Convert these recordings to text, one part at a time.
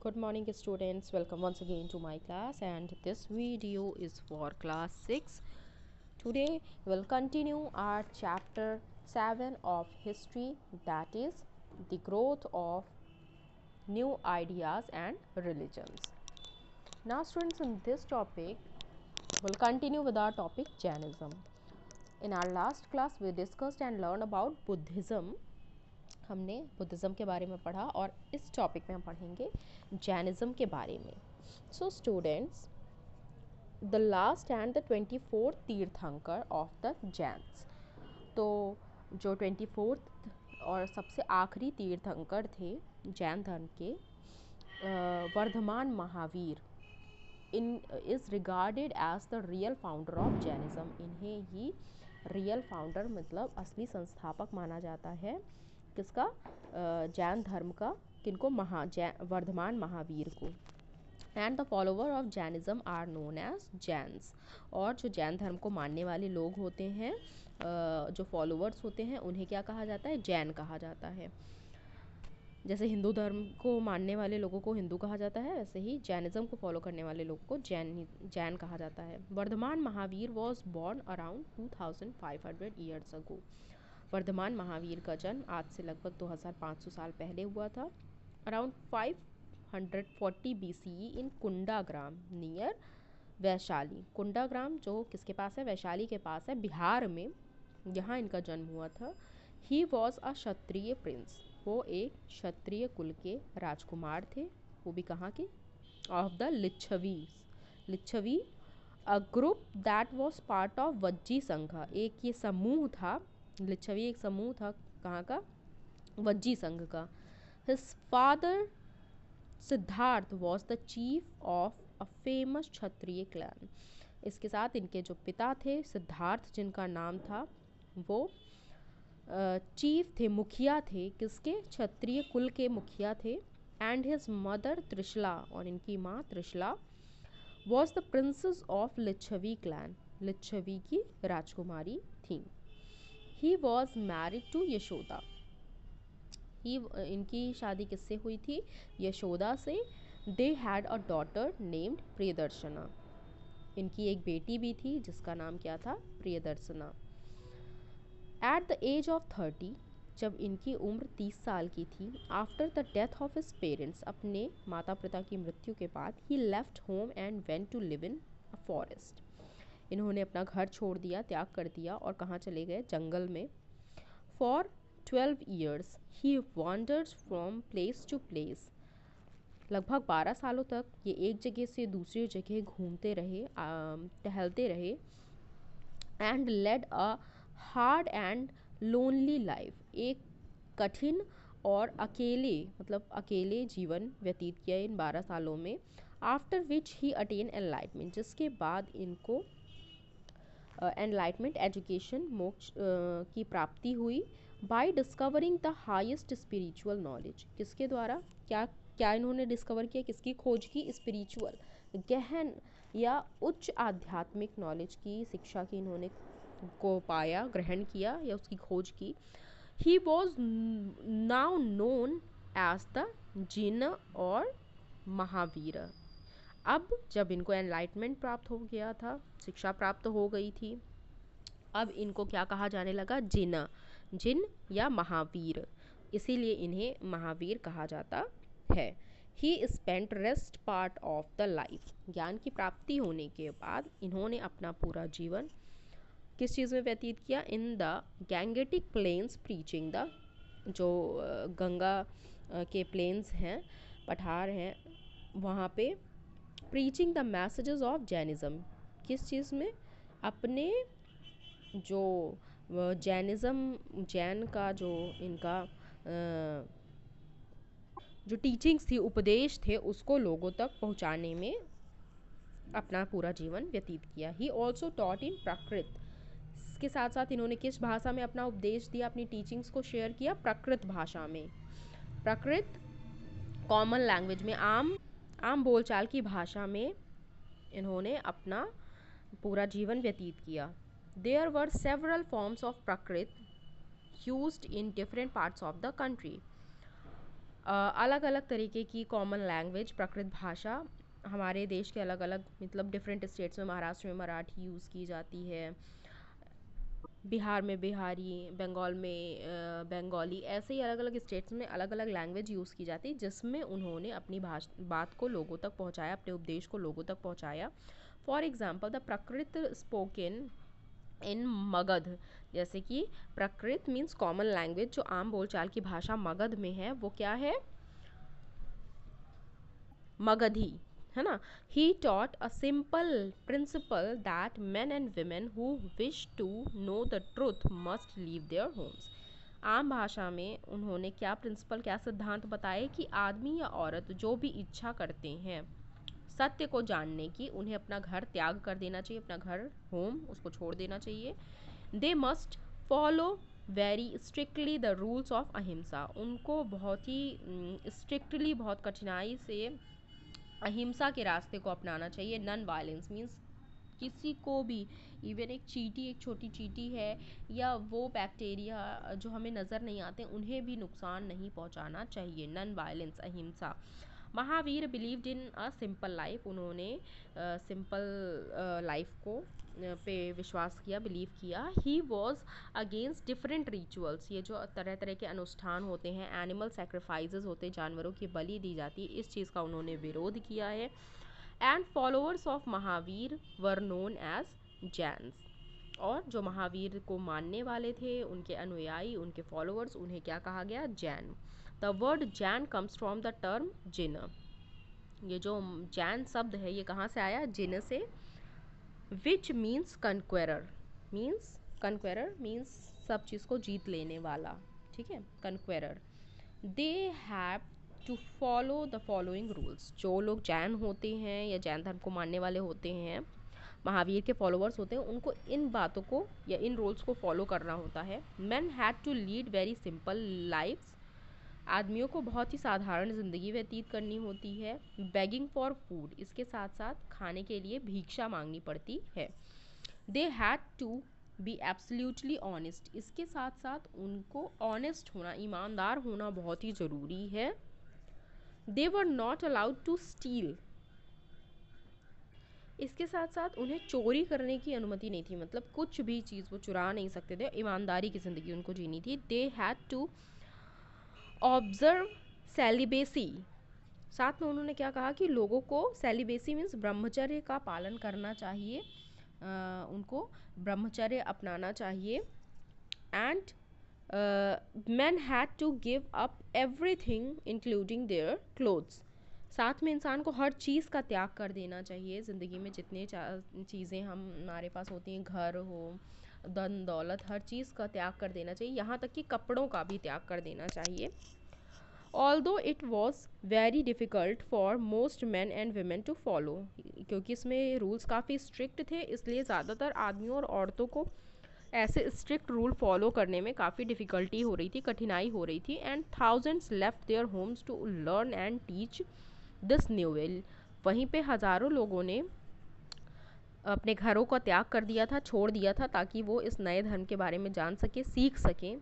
Good morning students, welcome once again to my class, and this video is for class 6. Today we'll continue our chapter 7 of history, that is the growth of new ideas and religions. Now students, in this topic we'll continue with our topic Jainism. In our last class we discussed and learned about Buddhism. हमने Buddhism के बारे में पढ़ा और इस topic में हम पढ़ेंगे जैनिज़्म के बारे में. So students, the last and the 24th तीर्थंकर ऑफ द जैन्स. तो जो 24th और सबसे आखिरी तीर्थंकर थे जैन धर्म के, Vardhaman Mahavir in is regarded as the real founder of Jainism. इन्हें ही रियल फाउंडर मतलब असली संस्थापक माना जाता है. किसका? जैन धर्म का. किनको? वर्धमान महावीर को. And the follower of Jainism are known as Jains. और जो जैन धर्म को मानने वाले लोग होते हैं, जो फॉलोवर्स होते हैं, उन्हें क्या कहा जाता है? जैन कहा जाता है. जैसे हिंदू धर्म को मानने वाले लोगों को हिंदू कहा जाता है, वैसे ही जैनिज़्म को फॉलो करने वाले लोगों को जैन कहा जाता है. Vardhaman Mahavir was born around 2500 years ago. Vardhaman Mahavir का जन्म आज से लगभग 2500 साल पहले हुआ था. अराउंड 540 BCE इन कुंडाग्राम नियर वैशाली. कुंडाग्राम जो किसके पास है? वैशाली के पास है, बिहार में. यहाँ इनका जन्म हुआ था. He was a Kshatriya Prince. वो एक क्षत्रिय कुल के राजकुमार थे. वो भी कहाँ के? Of the Licchavi a group that was part of Vajji Sangha. एक ये समूह था. लिच्छवी एक समूह था. कहाँ का? वज्जी संघ का. His father Siddharth was the chief of a famous Kshatriya clan. इसके साथ इनके जो पिता थे सिद्धार्थ, जिनका नाम था, वो चीफ थे, मुखिया थे. किसके? क्षत्रिय कुल के मुखिया थे. एंड हिज मदर त्रिशला, और इनकी माँ Trishala, was the princess of Licchavi clan. Licchavi की राजकुमारी थी. He was married to Yashoda. इनकी शादी किससे हुई थी? यशोदा से. They had a daughter named Priyadarshana. इनकी एक बेटी भी थी जिसका नाम क्या था? Priyadarshana. At the age of 30, जब इनकी उम्र 30 साल की थी, after the death of his parents, अपने माता पिता की मृत्यु के बाद, he left home and went to live in a forest. इन्होंने अपना घर छोड़ दिया, त्याग कर दिया, और कहाँ चले गए? जंगल में. For 12 years he wanders from place to place. लगभग 12 सालों तक ये एक जगह से दूसरी जगह घूमते रहे, टहलते रहे. And led a hard and lonely life. एक कठिन और अकेले, मतलब अकेले जीवन व्यतीत किया इन 12 सालों में. After which he attain enlightenment, जिसके बाद इनको एनलाइटमेंट एजुकेशन, मोक्ष की प्राप्ति हुई. By discovering the highest spiritual knowledge. किसके द्वारा? क्या क्या इन्होंने डिस्कवर किया? किसकी खोज की? स्पिरिचुअल, गहन या उच्च आध्यात्मिक नॉलेज की, शिक्षा की इन्होंने को पाया, ग्रहण किया या उसकी खोज की. He was now known as the Jin or Mahavir. अब जब इनको एनलाइटमेंट प्राप्त हो गया था, शिक्षा प्राप्त हो गई थी, अब इनको क्या कहा जाने लगा? जिन या महावीर. इसीलिए इन्हें महावीर कहा जाता है. ही spent rest part of the life. ज्ञान की प्राप्ति होने के बाद इन्होंने अपना पूरा जीवन किस चीज़ में व्यतीत किया? In the Gangetic plains preaching the, जो गंगा के प्लेन्स हैं, पठार हैं, वहाँ पे preaching the messages of Jainism. किस चीज़ में? अपने जो जैनिज़्म, जैन का जो इनका जो टीचिंग्स थी, उपदेश थे, उसको लोगों तक पहुंचाने में अपना पूरा जीवन व्यतीत किया. ही ऑल्सो टॉट इन प्राकृत. इसके साथ साथ इन्होंने किस भाषा में अपना उपदेश दिया, अपनी टीचिंग्स को शेयर किया? प्राकृत भाषा में. प्राकृत कॉमन लैंग्वेज में, आम बोलचाल की भाषा में इन्होंने अपना पूरा जीवन व्यतीत किया. There were several forms of Prakrit used in different parts of the country. अलग अलग तरीके की कॉमन लैंग्वेज, प्राकृत भाषा। हमारे देश के अलग अलग मतलब डिफरेंट स्टेट्स में, महाराष्ट्र में मराठी यूज़ की जाती है, बिहार में बिहारी, बंगाल में बंगाली, ऐसे ही अलग अलग स्टेट्स में अलग अलग लैंग्वेज यूज़ की जाती है, जिसमें उन्होंने अपनी बात को लोगों तक पहुंचाया, अपने उपदेश को लोगों तक पहुंचाया। For example the Prakrit spoken in Magadh, जैसे कि प्राकृत मीन्स कॉमन लैंग्वेज, जो आम बोलचाल की भाषा मगध में है वो क्या है, मगधी, है ना। ही taught a simple principle that men and women who wish to know the truth must leave their homes। आम भाषा में उन्होंने क्या प्रिंसिपल, क्या सिद्धांत बताए कि आदमी या औरत जो भी इच्छा करते हैं सत्य को जानने की, उन्हें अपना घर त्याग कर देना चाहिए, अपना घर, होम, उसको छोड़ देना चाहिए। They must follow very strictly the rules of अहिंसा, उनको बहुत ही स्ट्रिक्टली, बहुत कठिनाई से अहिंसा के रास्ते को अपनाना चाहिए। नॉन वायलेंस मीन्स किसी को भी, इवन एक चींटी, एक छोटी चींटी है या वो बैक्टीरिया जो हमें नज़र नहीं आते, उन्हें भी नुकसान नहीं पहुंचाना चाहिए। नॉन वायलेंस, अहिंसा। Mahavir believed in a simple life, उन्होंने सिंपल लाइफ को पे विश्वास किया, बिलीव किया। He was against different rituals, ये जो तरह तरह के अनुष्ठान होते हैं, एनिमल सेक्रीफाइसेस होते हैं, जानवरों की बलि दी जाती है, इस चीज़ का उन्होंने विरोध किया है। And followers of Mahavir were known as Jains, और जो महावीर को मानने वाले थे, उनके अनुयायी, उनके फॉलोअर्स, उन्हें क्या कहा गया, Jain. The word Jain comes from the term Jin, ये जो जैन शब्द है ये कहाँ से आया, जिन से। विच मीन्स कन्क्वेरर, मीन्स सब चीज़ को जीत लेने वाला, ठीक है, conqueror. They have to follow the following rules, जो लोग जैन होते हैं या जैन धर्म को मानने वाले होते हैं, महावीर के फॉलोअर्स होते हैं, उनको इन बातों को या इन रूल्स को फॉलो करना होता है। Men had to lead very simple lifes, आदमियों को बहुत ही साधारण ज़िंदगी व्यतीत करनी होती है। बेगिंग फॉर फूड, इसके साथ साथ खाने के लिए भिक्षा मांगनी पड़ती है। They had to be absolutely honest, इसके साथ साथ उनको ऑनेस्ट होना, ईमानदार होना बहुत ही ज़रूरी है। They were not allowed to steal, इसके साथ साथ उन्हें चोरी करने की अनुमति नहीं थी, मतलब कुछ भी चीज़ वो चुरा नहीं सकते थे, ईमानदारी की ज़िंदगी उनको जीनी थी। They had to observe celibacy, साथ में उन्होंने क्या कहा कि लोगों को, सेलिबेसी मीन्स ब्रह्मचर्य का पालन करना चाहिए, उनको ब्रह्मचर्य अपनाना चाहिए। And men had to give up everything including their clothes, साथ में इंसान को हर चीज़ का त्याग कर देना चाहिए। ज़िंदगी में जितने चीज़ें हमारे पास होती हैं, घर हो, धन दौलत, हर चीज़ का त्याग कर देना चाहिए, यहाँ तक कि कपड़ों का भी त्याग कर देना चाहिए। Although it was very difficult for most men and women to follow, क्योंकि इसमें रूल्स काफ़ी स्ट्रिक्ट थे, इसलिए ज़्यादातर आदमियों और औरतों को ऐसे स्ट्रिक्ट रूल फॉलो करने में काफ़ी डिफ़िकल्टी हो रही थी, कठिनाई हो रही थी। And thousands left their homes to learn and teach this new will, वहीं पे हज़ारों लोगों ने अपने घरों का त्याग कर दिया था, छोड़ दिया था, ताकि वो इस नए धर्म के बारे में जान सकें, सीख सकें,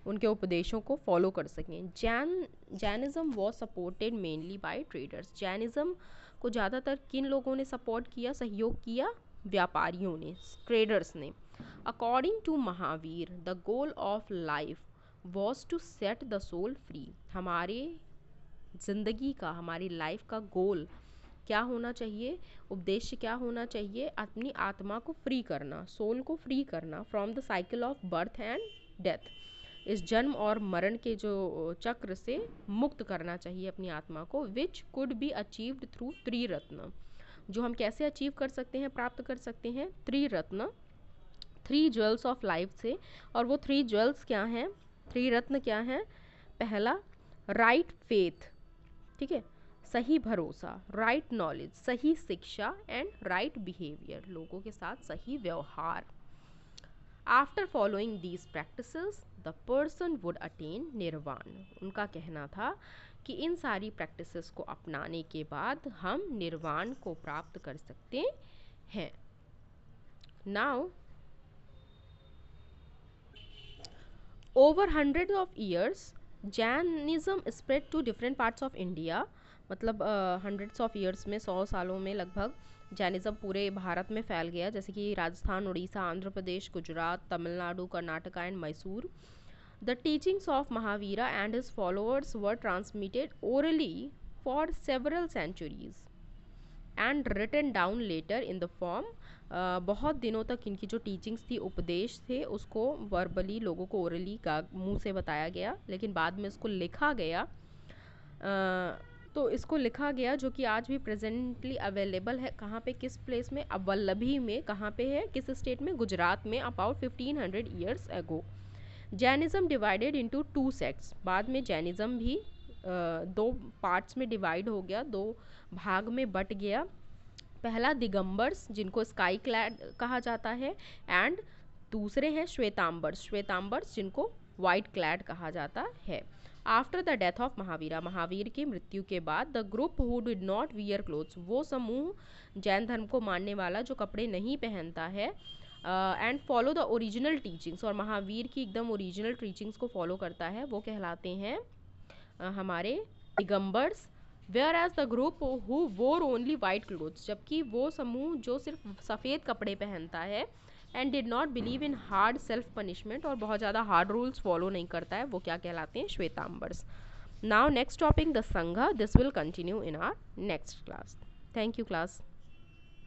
उनके उपदेशों को फॉलो कर सकें। Jainism was supported mainly by traders, Jainism को ज़्यादातर किन लोगों ने सपोर्ट किया, सहयोग किया, व्यापारियों ने, ट्रेडर्स ने। According to Mahavir the goal of life was to set the soul free, हमारे ज़िंदगी का, हमारी लाइफ का गोल क्या होना चाहिए, उद्देश्य क्या होना चाहिए, अपनी आत्मा को फ्री करना, सोल को फ्री करना, from the cycle of birth and death, इस जन्म और मरण के जो चक्र से मुक्त करना चाहिए अपनी आत्मा को। Which could be achieved through triratna, जो हम कैसे अचीव कर सकते हैं, प्राप्त कर सकते हैं, त्रिरत्न, थ्री ज्वेल्स ऑफ लाइफ से। और वो थ्री ज्वेल्स क्या हैं, थ्री रत्न क्या हैं, पहला राइट फेथ, ठीक है, सही भरोसा, राइट नॉलेज, सही शिक्षा, एंड राइट बिहेवियर, लोगों के साथ सही व्यवहार। After following these practices the person would attain निर्वाण, उनका कहना था कि इन सारी प्रैक्टिसेस को अपनाने के बाद हम निर्वाण को प्राप्त कर सकते हैं। Now over hundreds of years Jainism spread to different parts of India, मतलब हंड्रेड्स ऑफ ईयर्स में, 100 सालों में लगभग जैनिज़्म पूरे भारत में फैल गया, जैसे कि Rajasthan, Orissa, Andhra Pradesh, Gujarat, Tamil Nadu, Karnataka and Mysore. The teachings of Mahavira and his followers were transmitted orally for several centuries and written down later in the form. बहुत दिनों तक इनकी जो टीचिंग्स थी, उपदेश थे, उसको वर्बली लोगों को ओरली का मुंह से बताया गया, लेकिन बाद में इसको लिखा गया. तो इसको लिखा गया, जो कि आज भी प्रेजेंटली अवेलेबल है. कहाँ पे, किस प्लेस में? अब वल्लभी में. कहाँ पे है, किस स्टेट में? गुजरात में. About 1500 years ago. Jainism divided into 2 sects. बाद में जैनिज़्म भी दो पार्ट्स में डिवाइड हो गया, दो भाग में बट गया. पहला दिगंबर्स, जिनको स्काई क्लैड कहा जाता है, एंड दूसरे हैं श्वेतांबर्स. श्वेतांबर्स जिनको वाइट क्लैड कहा जाता है. After the death of Mahavira, Mahavir की मृत्यु के बाद, the group who did not wear clothes, वो समूह जैन धर्म को मानने वाला जो कपड़े नहीं पहनता है, and follow the original teachings, और महावीर की एकदम ओरिजिनल टीचिंग्स को फॉलो करता है, वो कहलाते हैं हमारे Digambars. Whereas the group who wore only white clothes, जबकि वो समूह जो सिर्फ सफ़ेद कपड़े पहनता है, and did not believe in hard self punishment, और बहुत ज़्यादा हार्ड रूल्स फॉलो नहीं करता है, वो क्या कहलाते हैं? Shvetambars. Now next topic the Sangha. This will continue in our next class. Thank you class.